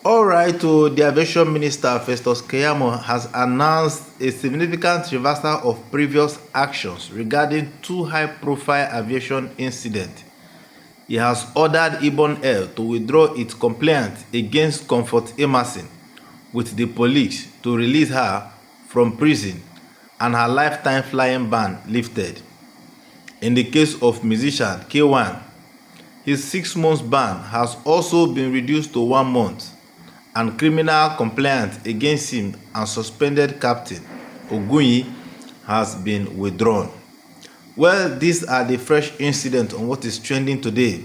All right, so the Aviation Minister Festus Keyamo has announced a significant reversal of previous actions regarding two high-profile aviation incidents. He has ordered Ibom Air to withdraw its complaint against Comfort Emerson with the police to release her from prison and her lifetime flying ban lifted. In the case of musician K1, his 6-month ban has also been reduced to 1 month, and criminal complaint against him and suspended Captain Ogunyi has been withdrawn. Well, these are the fresh incidents on what is trending today.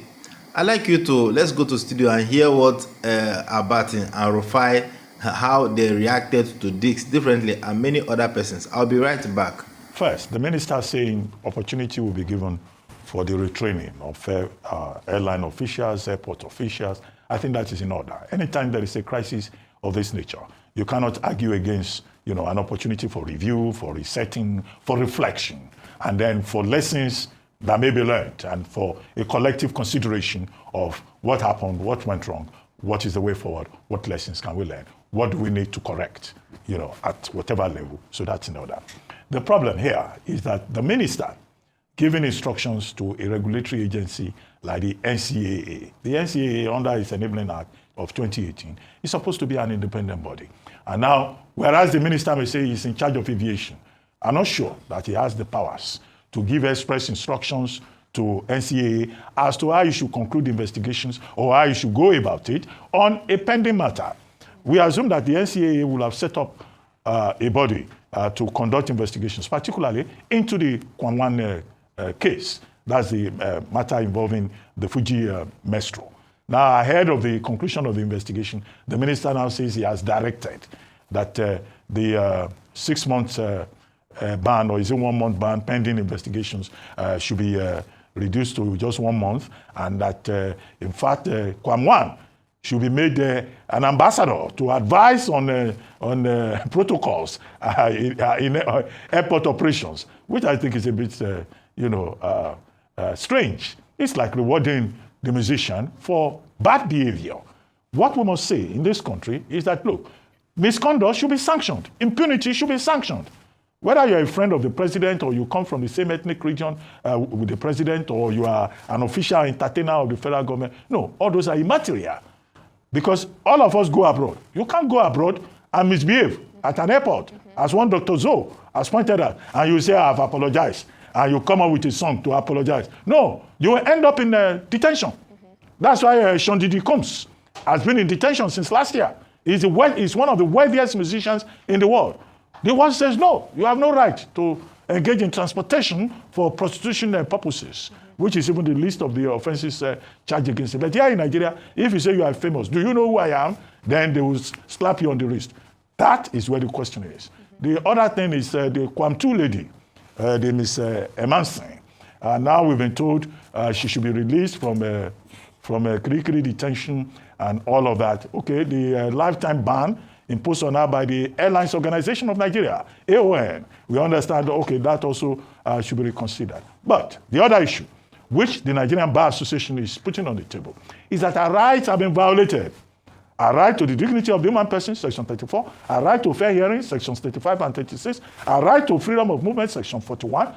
I'd like you to, let's go to studio and hear what Abbati and Rufai, how they reacted to this differently, and many other persons. I'll be right back. First, the minister saying opportunity will be given for the retraining of airline officials, airport officials. I think that is in order. Anytime there is a crisis of this nature, you cannot argue against, an opportunity for review, for resetting, for reflection, and then for lessons that may be learned, and for a collective consideration of what happened, what went wrong, what is the way forward, what lessons can we learn, what do we need to correct, at whatever level. So that's in order. The problem here is that the minister giving instructions to a regulatory agency like the NCAA. The NCAA, under its Enabling Act of 2018, is supposed to be an independent body. And now, whereas the minister may say he's in charge of aviation, I'm not sure that he has the powers to give express instructions to NCAA as to how you should conclude investigations or how you should go about it on a pending matter. We assume that the NCAA will have set up a body to conduct investigations, particularly into the Kwanwan case. That's the matter involving the Fuji Metro. Now, ahead of the conclusion of the investigation, the minister now says he has directed that the 6-month ban, or is it 1-month ban, pending investigations, should be reduced to just 1 month, and that, in fact, Kwanwan should be made an ambassador to advise on protocols in airport operations, which I think is a bit, strange. It's like rewarding the musician for bad behavior. What we must say in this country is that, look, misconduct should be sanctioned. Impunity should be sanctioned. Whether you're a friend of the president or you come from the same ethnic region with the president, or you are an official entertainer of the federal government, no, all those are immaterial. Because all of us go abroad. You can't go abroad and misbehave at an airport, as one Dr. Zoe has pointed out, and you say, I've apologized, and you come up with a song to apologize. No, you will end up in detention. That's why Shondidi Combs has been in detention since last year. He's one of the wealthiest musicians in the world. The one says, no, you have no right to engage in transportation for prostitution purposes, which is even the least of the offenses charged against him. But here in Nigeria, if you say you are famous, do you know who I am? Then they will slap you on the wrist. That is where the question is. The other thing is the Kwamtu lady, the Miss Emanson. Now we've been told she should be released from Kirikiri detention and all of that. Okay, the lifetime ban imposed on her by the Airlines Organization of Nigeria, AON. We understand, okay, that also should be reconsidered. But the other issue, which the Nigerian Bar Association is putting on the table, is that our rights have been violated. Our right to the dignity of the human person, Section 34, our right to fair hearing, Sections 35 and 36, our right to freedom of movement, Section 41,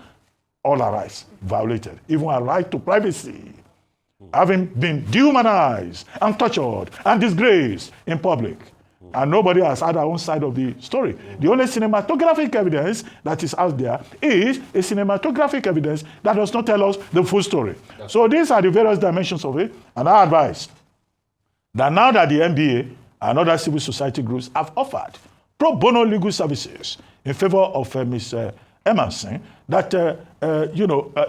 all our rights violated, even our right to privacy, having been dehumanized and tortured and disgraced in public. And nobody has had our own side of the story. The only cinematographic evidence that is out there is a cinematographic evidence that does not tell us the full story. So these are the various dimensions of it, and I advise that now that the NBA and other civil society groups have offered pro bono legal services in favor of Ms. Emerson, that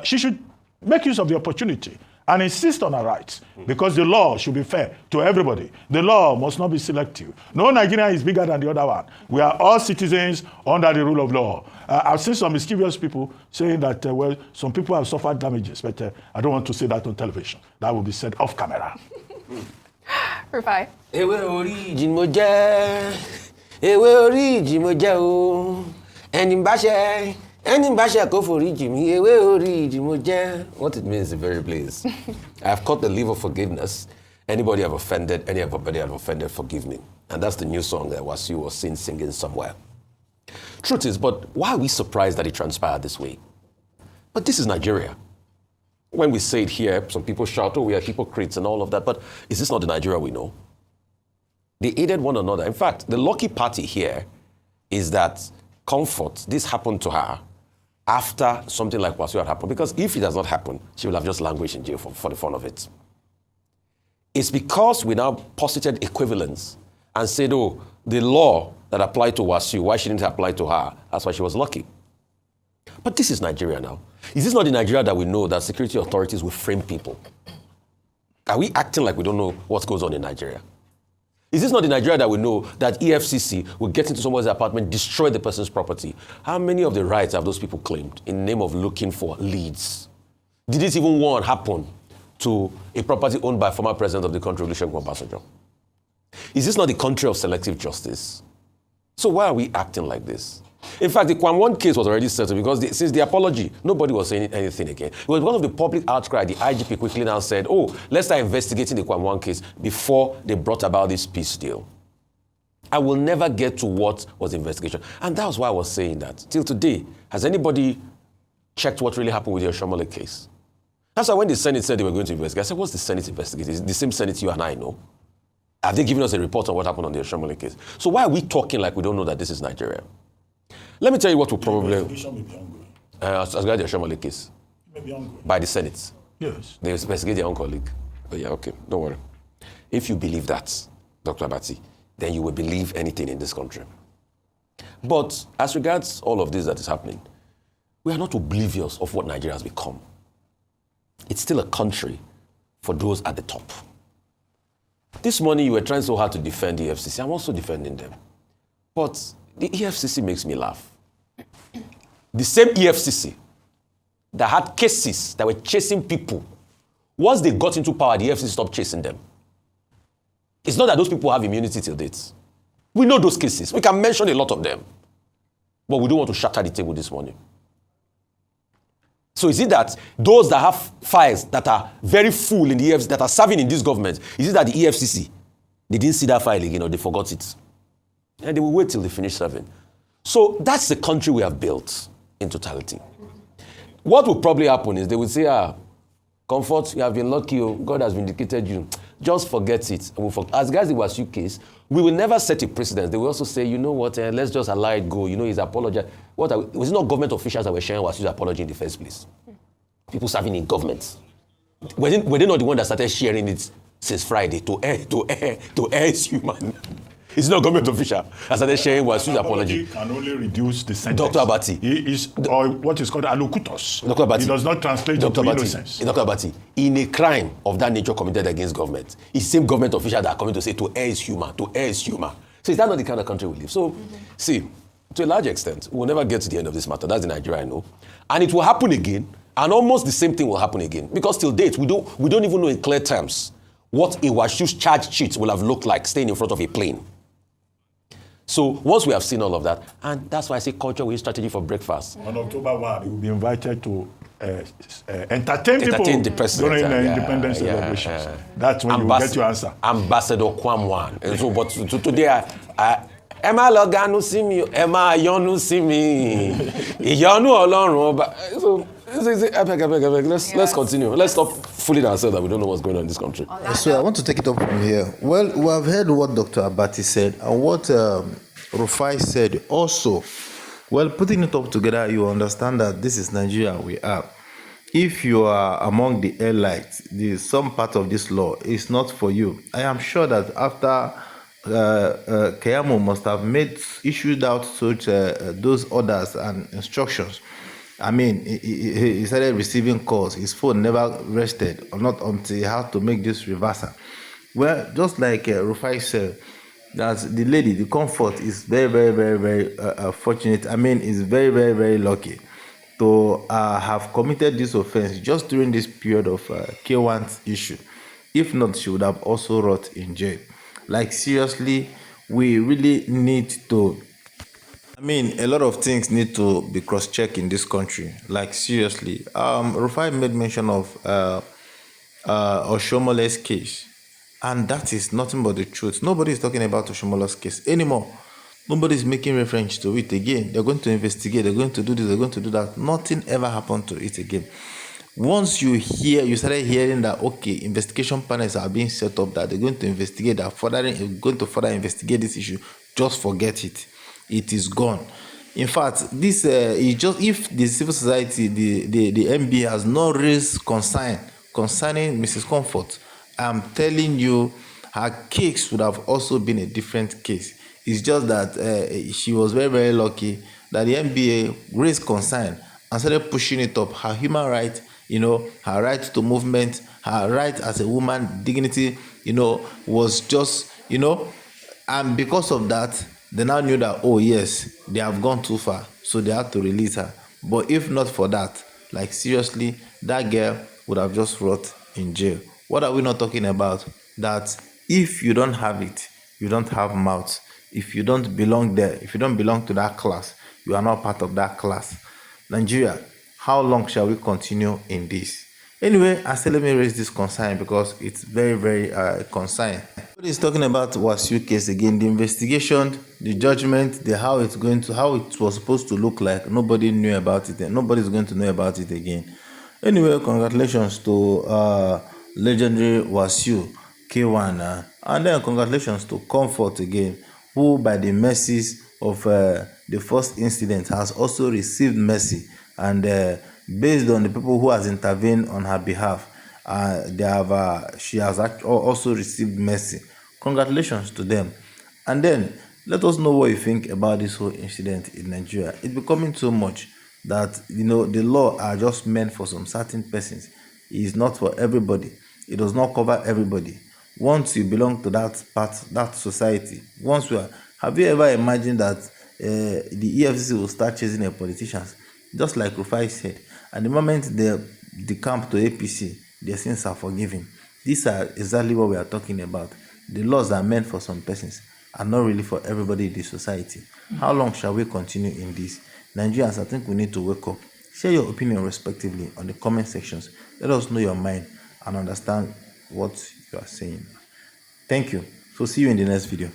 she should make use of the opportunity and insist on her rights, because the law should be fair to everybody. The law must not be selective. No Nigerian is bigger than the other one. We are all citizens under the rule of law. I've seen some mischievous people saying that, well, some people have suffered damages, but I don't want to say that on television. That will be said off camera. Rufai. Ewe origin mo jẹ́, ewe origin mo jẹ́ o, ẹni bá ṣe kó foríjì mi, ewe origin mo jẹ́. What it means in very place. I've caught the leave of forgiveness, Anybody I've offended, anybody I've offended, forgive me. And that's the new song that Wasiu was singing somewhere. Truth is, but why are we surprised that it transpired this way? But this is Nigeria. When we say it here, some people shout, oh, we are hypocrites and all of that, but is this not the Nigeria we know? They aided one another. In fact, the lucky party here is that Comfort, this happened to her after something like Wasiu had happened, because if it does not happen, she will have just languished in jail for the fun of it. It's because we now posited equivalence and said, oh, the law that applied to Wasiu, why shouldn't it apply to her? That's why she was lucky. But this is Nigeria now. Is this not the Nigeria that we know that security authorities will frame people? Are we acting like we don't know what goes on in Nigeria? Is this not the Nigeria that we know that EFCC will get into someone's apartment, destroy the person's property? How many of the rights have those people claimed in the name of looking for leads? Did this even one happen to a property owned by former president of the country, Olusegun Obasanjo? Is this not the country of selective justice? So why are we acting like this? In fact, the Kwan 1 case was already settled because since the apology, nobody was saying anything again. It was because of the public outcry. The IGP quickly now said, oh, let's start investigating the Kwan 1 case before they brought about this peace deal. I will never get to what was the investigation. And that was why I was saying that. Till today, has anybody checked what really happened with the Oshomole case? That's why when the Senate said they were going to investigate, I said, what's the Senate investigating? It's the same Senate you and I know. Have they given us a report on what happened on the Oshomole case? So why are we talking like we don't know that this is Nigeria? Let me tell you what will probably... The investigation may be ongoing. As regards the Oshomole case. It may be ongoing. By the Senate. Yes. They investigate their own colleague. Oh yeah, okay, don't worry. If you believe that, Dr. Abbati, then you will believe anything in this country. But as regards all of this that is happening, we are not oblivious of what Nigeria has become. It's still a country for those at the top. This morning you were trying so hard to defend the EFCC. I'm also defending them. But the EFCC makes me laugh. The same EFCC that had cases that were chasing people, once they got into power, the EFCC stopped chasing them. It's not that those people have immunity till date. We know those cases. We can mention a lot of them. But we don't want to shatter the table this morning. So is it that those that have files that are very full in the EFCC, that are serving in this government, is it that the EFCC, they didn't see that file again or they forgot it? And they will wait till they finish serving. So that's the country we have built in totality. What will probably happen is they will say, Comfort, you have been lucky, God has vindicated you. Just forget it. As guys, it was your case, we will never set a precedent. They will also say, you know what, let's just allow it go. You know, he's apologized. Was it not government officials that were sharing Wasiu's apology in the first place? People serving in government. Were they not the one that started sharing it since Friday to air is human? It's not a government official that started sharing Wasiu's apology. Can only reduce the sentence. Dr. Abbati. He is, or what is called allocutus. Dr. Abbati. He does not translate into innocence. Dr. Abbati, in a crime of that nature committed against government, it's the same government official that are coming to say to air is human, to air is human. So is that not the kind of country we live? So, see, to a large extent, we'll never get to the end of this matter. That's the Nigeria I know. And it will happen again, and almost the same thing will happen again. Because till date, we don't even know in clear terms what a Wasiu's charge sheet will have looked like staying in front of a plane. So once we have seen all of that, and that's why I say culture will use strategy for breakfast. On October 1, he will be invited to entertain people the president, during the independence celebrations. That's when you will get your answer. Ambassador Kwamwan. And so, but today, Emma Loganu see me, Emma Yonu see me, Yonu Olorun. So let's continue. Let's stop fooling ourselves that we don't know what's going on in this country. So I want to take it up from here. Well, we have heard what Dr. Abbati said and what Rufai said also. Well, putting it up together, you understand that this is Nigeria we are. If you are among the elites, some part of this law is not for you. I am sure that after Keyamo must have issued out such those orders and instructions. I mean, he started receiving calls. His phone never rested, or not until he had to make this reversal. Well, just like Rufai said, that the lady, the Comfort, is very, very, very, very fortunate. I mean, is very, very, very lucky to have committed this offense just during this period of K1's issue. If not, she would have also rot in jail. Like, seriously, we really need to... I mean, a lot of things need to be cross-checked in this country. Like, seriously. Rufai made mention of Oshomole's case. And that is nothing but the truth. Nobody is talking about Oshomolo's case anymore. Nobody is making reference to it again. They're going to investigate, they're going to do this, they're going to do that. Nothing ever happened to it again. Once you started hearing that, okay, investigation panels are being set up, that they're going to investigate, going to further investigate this issue, just forget it. It is gone. In fact, this is just, if the civil society, the MB has not raised concern concerning Mrs. Comfort, I'm telling you, her case would have also been a different case. It's just that she was very, very lucky that the NBA raised concern and started pushing it up. Her human right, her right to movement, her right as a woman, dignity, was just, and because of that, they now knew that, oh yes, they have gone too far, so they had to release her. But if not for that, like seriously, that girl would have just rot in jail. What are we not talking about? That if you don't have it, you don't have mouth. If you don't belong there, if you don't belong to that class, you are not part of that class. Nigeria, how long shall we continue in this? Anyway, I said let me raise this concern because it's very, very concerning. What is talking about Wasiu case again? The investigation, the judgment, how it was supposed to look like. Nobody knew about it, and nobody's going to know about it again. Anyway, congratulations to legendary Wasiu K1, and then congratulations to Comfort again, who by the mercies of the first incident has also received mercy, and based on the people who has intervened on her behalf, she has also received mercy. Congratulations to them. And then let us know what you think about this whole incident in Nigeria. It's becoming too much that the law are just meant for some certain persons. It is not for everybody. It does not cover everybody. Once you belong to that society, have you ever imagined that the EFCC will start chasing the politicians? Just like Rufai said, at the moment they decamp to APC, their sins are forgiven. These are exactly what we are talking about. The laws are meant for some persons, are not really for everybody in the society. How long shall we continue in this? Nigerians, I think we need to wake up. Share your opinion respectively on the comment sections. Let us know your mind and understand what you are saying. Thank you. So see you in the next video.